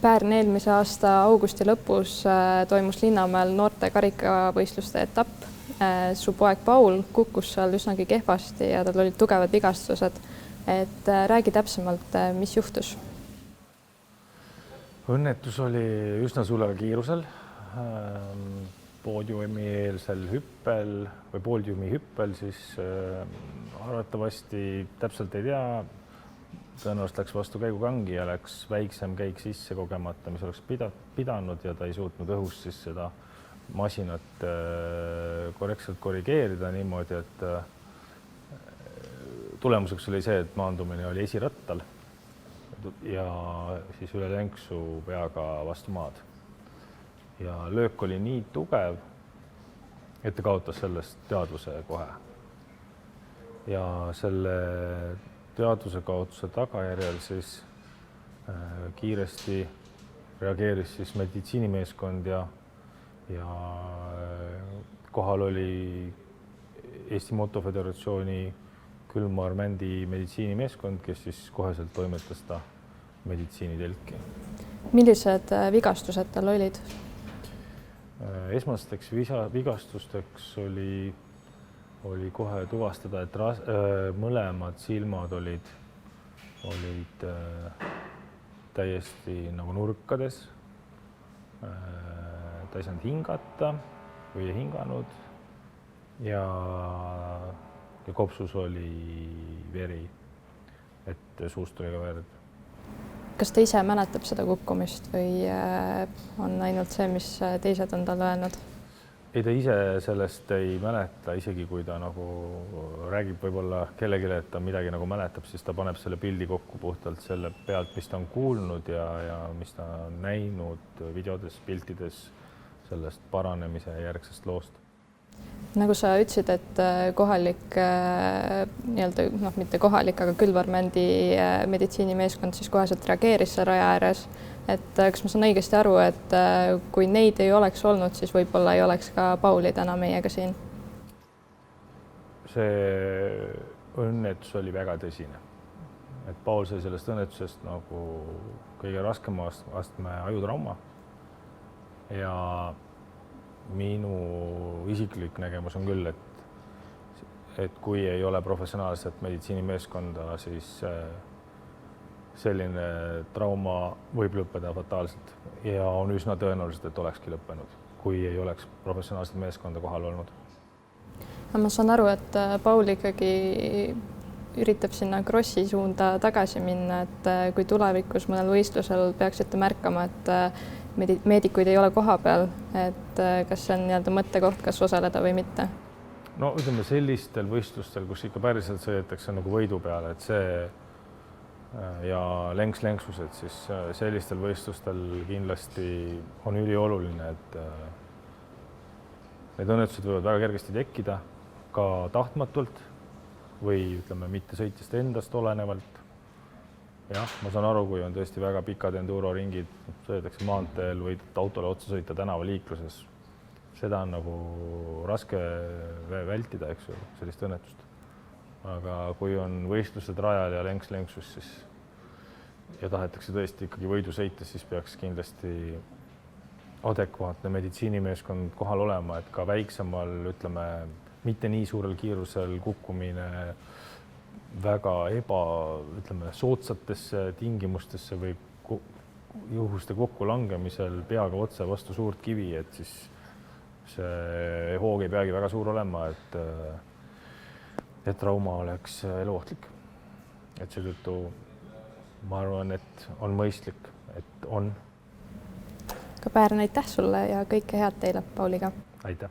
Pärn eelmise aasta augusti lõpus toimus Linnamäel noorte karikavõistluste etapp. Su poeg Paul kukkus seal üsnagi kehvasti ja tal olid tugevad vigastused. Et räägi täpsemalt, mis juhtus? Õnnetus oli üsna suurel kiirusel. Poodiumieelsel hüppel või poodiumi hüppel siis arvatavasti täpselt ei tea. Tõenäoliselt läks vastu käigukangi ja läks väiksem käik sisse kogemata, mis oleks pidanud ja ta ei suutnud õhus siis seda masinat korrektselt korrigeerida niimoodi, et tulemuseks oli see, et maandumine oli esirattal ja siis üle lenksu peaga vastu maad. Ja löök oli nii tugev, et ta kaotas sellest teadvuse kohe. Ja selle teadvuse kaotuse tagajärjel siis kiiresti reageeris siis meditsiinimeeskond ja kohal oli Eesti Motoföderatsiooni külmaarmendi meditsiinimeeskond, kes siis koheselt toimetas ta meditsiinitelki. Millised vigastused tal olid? Esmasteks vigastusteks oli kohe tuvastada, et mõlemad silmad olid täiesti nagu nurkades. Ta ei saanud hingata või ei hinganud ja kopsus oli veri, et suust tuli ka verd. Kas ta ise mäletab seda kukkumist või on ainult see, mis teised on talle öelnud? Ei, ta ise sellest ei mäleta, isegi kui ta nagu räägib võib-olla kellelegi, et ta midagi nagu mäletab, siis ta paneb selle pildi kokku puhtalt selle pealt, mis ta on kuulnud ja mis ta on näinud videodes, piltides sellest paranemise järgsest loost. Nagu sa ütlesid, et kohalik, mitte kohalik, aga külvarmendi meditsiinimeeskond siis koheselt reageeris raja ääres. Et kas ma saan õigesti aru, et kui neid ei oleks olnud, siis võib-olla ei oleks ka Pauli täna meiega siin? See õnnetus oli väga tõsine. Et Paul sai sellest õnnetusest nagu kõige raskema astme ajutrauma ja minu isiklik nägemus on küll, et kui ei ole professionaalset meditsiinimeeskonda, siis selline trauma võib lõppeda fataalselt ja on üsna tõenäoliselt, et olekski lõppenud, kui ei oleks professionaalset meeskonda kohal olnud. Ma saan aru, et Paul ikkagi üritab sinna krossi suunda tagasi minna, et kui tulevikus mõnel võistlusel peaksite märkama, et meedikuid ei ole koha peal, et kas see on mõttekoht, kas osaleda või mitte? No ütleme sellistel võistlustel, kus ikka päriselt sõidetakse nagu võidu peale, et see ja lenks-lenksused, siis sellistel võistlustel kindlasti on ülioluline, et need õnnetused võivad väga kergesti tekkida ka tahtmatult või ütleme mitte sõitjast endast olenevalt. Jah, ma saan aru, kui on tõesti väga pikad enduroringid, sõidetakse maanteel või autole otsa sõita tänavaliikluses. Seda on nagu raske vältida, eks ju, sellist õnnetust. Aga kui on võistlused rajal ja lenks-lenksus, siis ja tahetakse tõesti ikkagi võidu sõita, siis peaks kindlasti adekvaatne meditsiinimeeskond kohal olema, et ka väiksemal, ütleme, mitte nii suurel kiirusel kukkumine väga soodsatesse tingimustesse või juhuste kokkulangemisel peaga otse vastu suurt kivi, et siis see hoog ei peagi väga suur olema, et trauma oleks eluohtlik. Et seetõttu ma arvan, et on mõistlik, et on. Ka Pärn, aitäh sulle ja kõike head teile Pauliga. Aitäh.